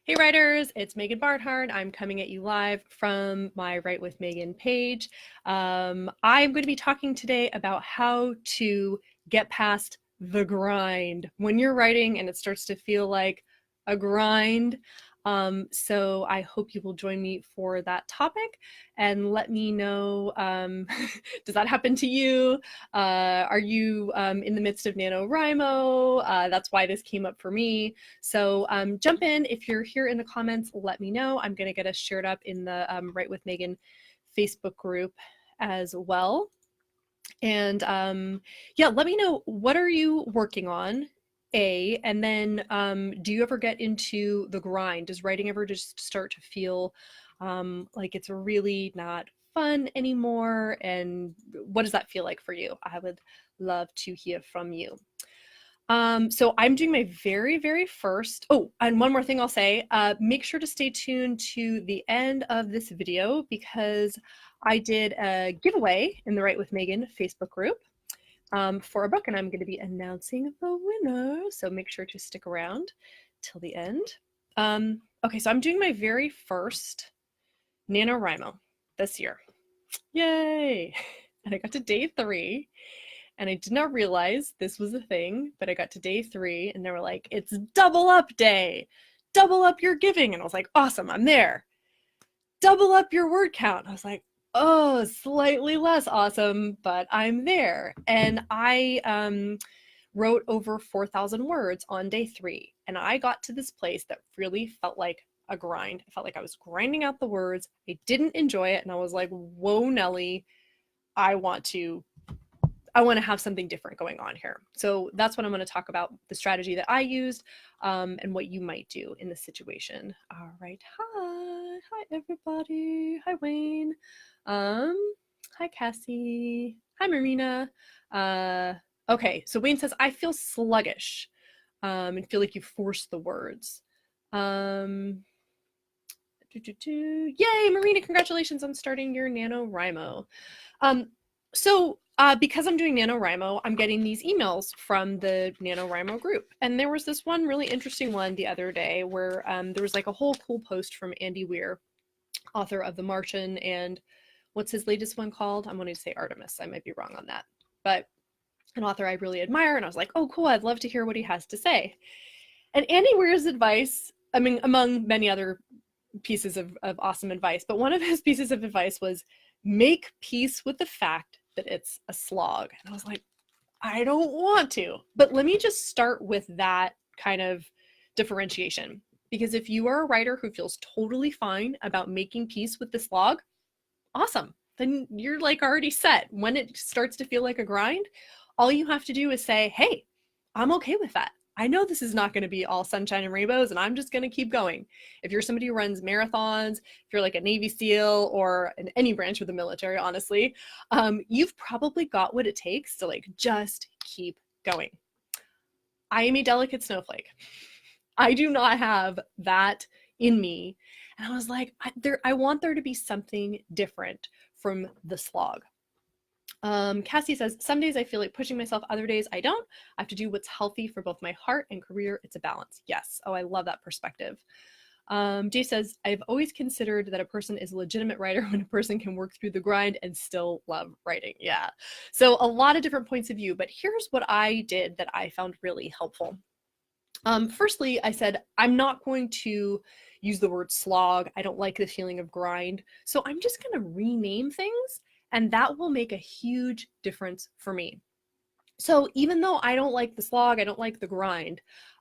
Hey writers, it's Megan Barnhart. I'm coming at you live from my Write with Megan page. I'm going to be talking today about how to get past the grind when you're writing and it starts to feel like a grind. So I hope you will join me for that topic and let me know, does that happen to you? Are you in the midst of NaNoWriMo? That's why this came up for me. So jump in. If you're here in the comments, let me know. I'm going to get us shared up in the Write with Megan Facebook group as well. And yeah, let me know, what are you working on? And then do you ever get into the grind? Does writing ever just start to feel like it's really not fun anymore? And what does that feel like for you? I would love to hear from you. So I'm doing my very first, oh, and one more thing I'll say, make sure to stay tuned to the end of this video because I did a giveaway in the Write with Megan Facebook group for a book, and I'm going to be announcing the winner. So make sure to stick around till the end. Okay, so I'm doing my very first NaNoWriMo this year. Yay! And I got to day 3. And I did not realize this was a thing, but I got to day 3 and they were like, it's double up day, double up your giving. And I was like, awesome, I'm there. Double up your word count. I was like, oh, slightly less awesome, but I'm there. And I wrote over 4,000 words on day 3. And I got to this place that really felt like a grind. I felt like I was grinding out the words. I didn't enjoy it. And I was like, whoa, Nelly, I want to have something different going on here. So that's what I'm going to talk about, the strategy that I used and what you might do in this situation. All right. Hi, everybody. Hi, Wayne. Hi, Cassie. Hi, Marina. Okay, so Wayne says, I feel sluggish and feel like you forced the words. Yay, Marina, congratulations on starting your NaNoWriMo. So because I'm doing NaNoWriMo, I'm getting these emails from the NaNoWriMo group. And there was this one really interesting one the other day where there was like a whole cool post from Andy Weir, author of The Martian, and what's his latest one called? I'm wanting to say Artemis. I might be wrong on that. But an author I really admire, and I was like, oh, cool, I'd love to hear what he has to say. And Andy Weir's advice, I mean, among many other pieces of awesome advice, but one of his pieces of advice was make peace with the fact that it's a slog. And I was like, I don't want to. But let me just start with that kind of differentiation. Because if you are a writer who feels totally fine about making peace with the slog, awesome. Then you're like already set. When it starts to feel like a grind, all you have to do is say, hey, I'm okay with that. I know this is not going to be all sunshine and rainbows, and I'm just going to keep going. If you're somebody who runs marathons, if you're like a Navy SEAL or in any branch of the military, honestly, you've probably got what it takes to like just keep going. I am a delicate snowflake. I do not have that in me. And I was like, I want there to be something different from the slog. Cassie says, some days I feel like pushing myself, other days I don't. I have to do what's healthy for both my heart and career. It's a balance. Yes. Oh, I love that perspective. Jay says, I've always considered that a person is a legitimate writer when a person can work through the grind and still love writing. Yeah. So a lot of different points of view, but here's what I did that I found really helpful. Firstly, I said, I'm not going to use the word slog. I don't like the feeling of grind. So I'm just going to rename things, and that will make a huge difference for me. So even though I don't like the slog, I don't like the grind,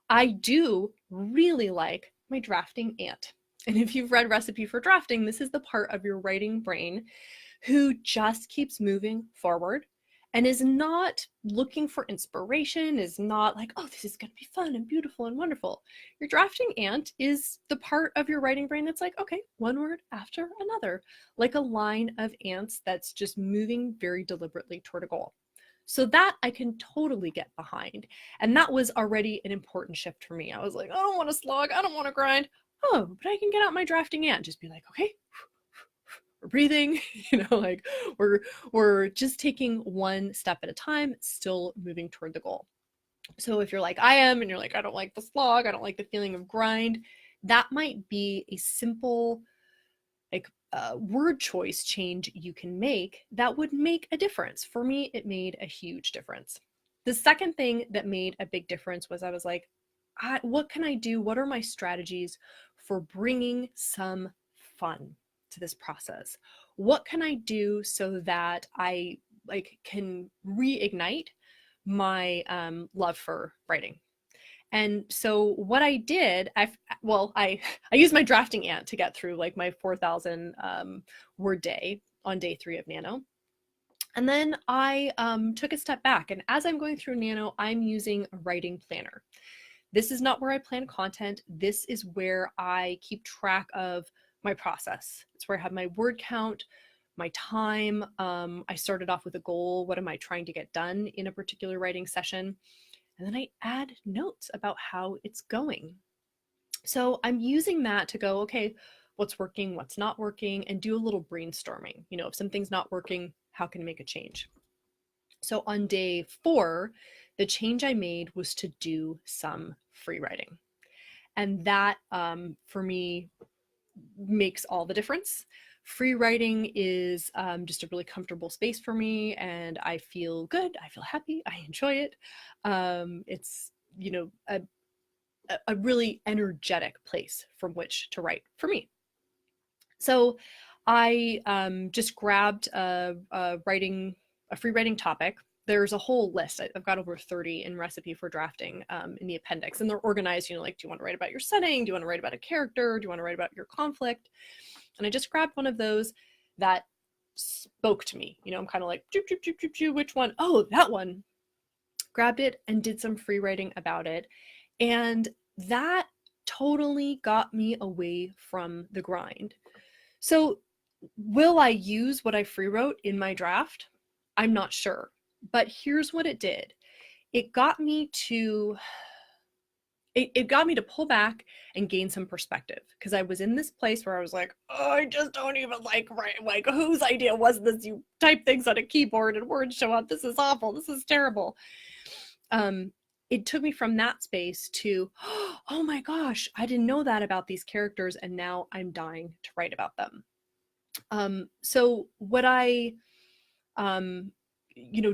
I do really like my drafting ant. And if you've read Recipe for Drafting, this is the part of your writing brain who just keeps moving forward and is not looking for inspiration, is not like, oh, this is going to be fun and beautiful and wonderful. Your drafting ant is the part of your writing brain that's like, okay, one word after another, like a line of ants that's just moving very deliberately toward a goal. So that I can totally get behind. And that was already an important shift for me. I was like, I don't want to slog, I don't want to grind. Oh, but I can get out my drafting ant, just be like, okay, we're breathing, like we're just taking one step at a time, still moving toward the goal. So if you're like I am and you're like, I don't like the slog, I don't like the feeling of grind, that might be a simple like word choice change you can make that would make a difference. For me, it made a huge difference. The second thing that made a big difference was I was like, what can I do? What are my strategies for bringing some fun to this process? What can I do so that I can reignite my love for writing? And so what I did, I used my drafting ant to get through like my 4,000 word day on day 3 of Nano. And then I took a step back. And as I'm going through Nano, I'm using a writing planner. This is not where I plan content. This is where I keep track of my process. It's where I have my word count, my time. I started off with a goal. What am I trying to get done in a particular writing session? And then I add notes about how it's going. So I'm using that to go, okay, what's working, what's not working, and do a little brainstorming. You know, if something's not working, how can I make a change? So on day 4, the change I made was to do some free writing. And that, for me, makes all the difference. Free writing is just a really comfortable space for me, and I feel good. I feel happy. I enjoy it. It's, you know, a really energetic place from which to write for me. So I just grabbed a free writing topic. There's a whole list. I've got over 30 in Recipe for Drafting in the appendix, and they're organized, you know, like, do you want to write about your setting? Do you want to write about a character? Do you want to write about your conflict? And I just grabbed one of those that spoke to me. You know, I'm kind of like, which one? Oh, that one. Grabbed it and did some free writing about it. And that totally got me away from the grind. So will I use what I free wrote in my draft? I'm not sure. But here's what it did. It got me to pull back and gain some perspective, because I was in this place where I was like, oh, I just don't even like write. Like, whose idea was this? You type things on a keyboard and words show up. This is awful. This is terrible. It took me from that space to, oh my gosh, I didn't know that about these characters, and now I'm dying to write about them. So what I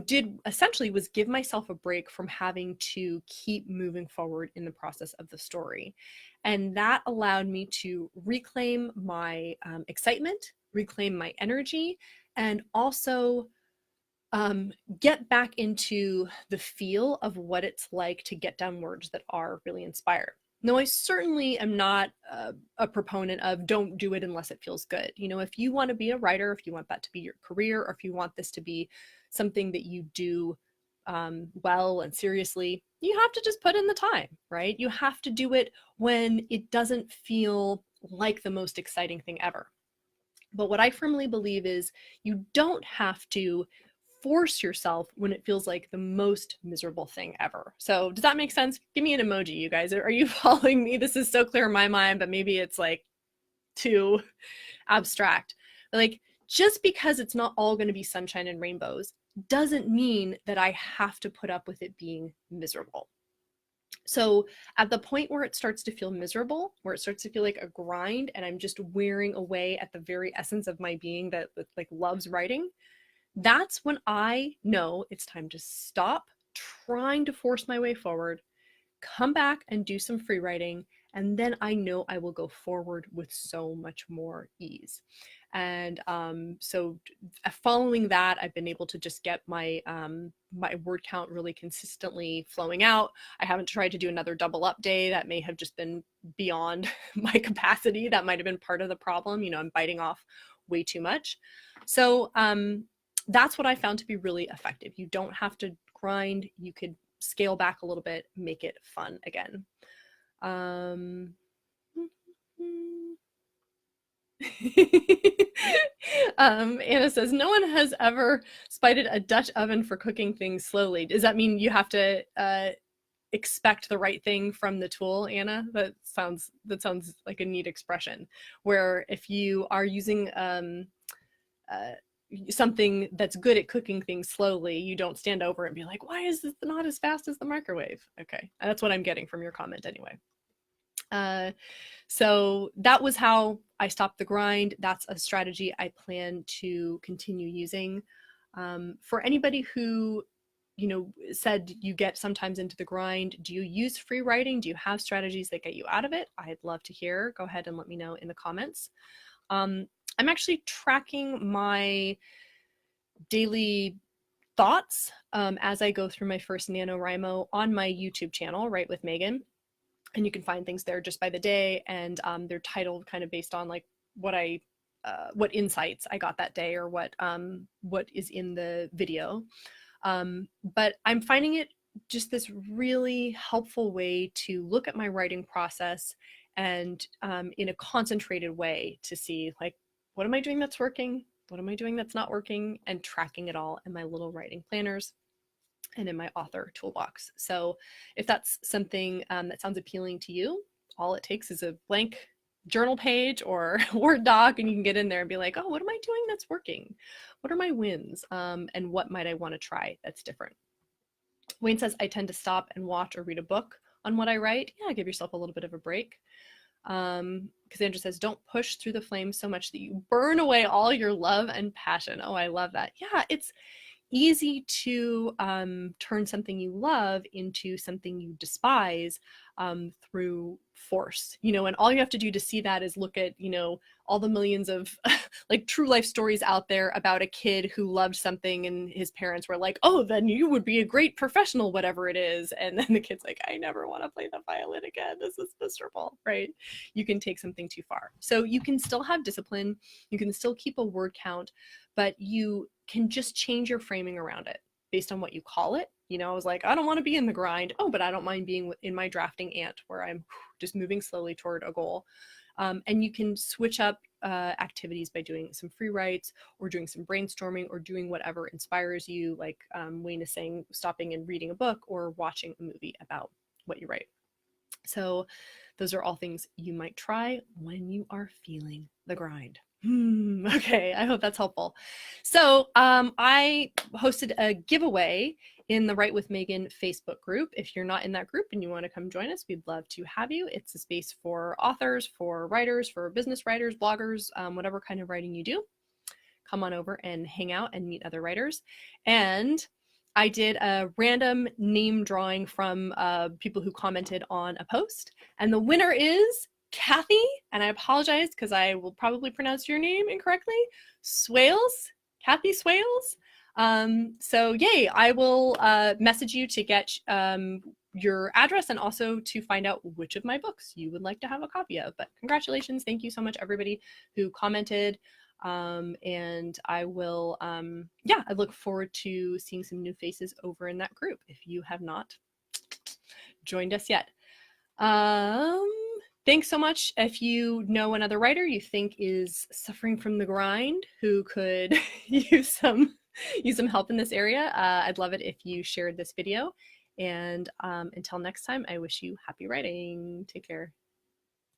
did essentially was give myself a break from having to keep moving forward in the process of the story. And that allowed me to reclaim my excitement, reclaim my energy, and also get back into the feel of what it's like to get down words that are really inspired. No, I certainly am not a proponent of don't do it unless it feels good. You know, if you want to be a writer, if you want that to be your career, or if you want this to be something that you do well and seriously, you have to just put in the time, right? You have to do it when it doesn't feel like the most exciting thing ever. But what I firmly believe is you don't have to force yourself when it feels like the most miserable thing ever. So does that make sense? Give me an emoji, you guys. Are you following me? This is so clear in my mind, but maybe it's like too abstract. But like, just because it's not all going to be sunshine and rainbows doesn't mean that I have to put up with it being miserable. So at the point where it starts to feel miserable, where it starts to feel like a grind, and I'm just wearing away at the very essence of my being that like loves writing, that's when I know it's time to stop trying to force my way forward, come back and do some free writing, and then I know I will go forward with so much more ease. And so following that, I've been able to just get my my word count really consistently flowing out. I haven't tried to do another double up day. That may have just been beyond my capacity. That might have been part of the problem. You know, I'm biting off way too much. So that's what I found to be really effective. You don't have to grind. You could scale back a little bit, make it fun again. Anna says, no one has ever spited a Dutch oven for cooking things slowly. Does that mean you have to expect the right thing from the tool, Anna? That sounds like a neat expression, where if you are using something that's good at cooking things slowly, you don't stand over and be like, why is this not as fast as the microwave? Okay, that's what I'm getting from your comment anyway. So that was how I stopped the grind. That's a strategy I plan to continue using. For anybody who, said you get sometimes into the grind, do you use free writing? Do you have strategies that get you out of it? I'd love to hear. Go ahead and let me know in the comments. I'm actually tracking my daily thoughts as I go through my first NaNoWriMo on my YouTube channel, Write with Megan. And you can find things there just by the day, and they're titled kind of based on like what insights I got that day, or what is in the video. But I'm finding it just this really helpful way to look at my writing process, and in a concentrated way to see, like, what am I doing that's working? What am I doing that's not working? And tracking it all in my little writing planners and in my author toolbox. So if that's something that sounds appealing to you, all it takes is a blank journal page or Word doc, and you can get in there and be like, oh, what am I doing that's working? What are my wins? And what might I want to try that's different? Wayne says, I tend to stop and watch or read a book on what I write. Yeah, give yourself a little bit of a break. Cassandra says, don't push through the flames so much that you burn away all your love and passion. Oh, I love that. Yeah, it's easy to turn something you love into something you despise through force, and all you have to do to see that is look at, all the millions of like true life stories out there about a kid who loved something and his parents were like, oh, then you would be a great professional, whatever it is. And then the kid's like, I never want to play the violin again. This is miserable, right? You can take something too far. So you can still have discipline. You can still keep a word count, but you can just change your framing around it based on what you call it. I was like, I don't want to be in the grind. Oh, but I don't mind being in my drafting ant where I'm just moving slowly toward a goal. And you can switch up activities by doing some free writes or doing some brainstorming or doing whatever inspires you, like Wayne is saying, stopping and reading a book or watching a movie about what you write. So those are all things you might try when you are feeling the grind. Okay, I hope that's helpful. So I hosted a giveaway in the Write with Megan Facebook group. If you're not in that group and you want to come join us, we'd love to have you. It's a space for authors, for writers, for business writers, bloggers, whatever kind of writing you do. Come on over and hang out and meet other writers. And I did a random name drawing from people who commented on a post. And the winner is Kathy, and I apologize because I will probably pronounce your name incorrectly. Swales, Kathy Swales. So yay, I will message you to get your address and also to find out which of my books you would like to have a copy of. But congratulations. Thank you so much, everybody who commented. And I will, I look forward to seeing some new faces over in that group if you have not joined us yet. Thanks so much. If you know another writer you think is suffering from the grind who could use some help in this area, I'd love it if you shared this video. And until next time, I wish you happy writing. Take care.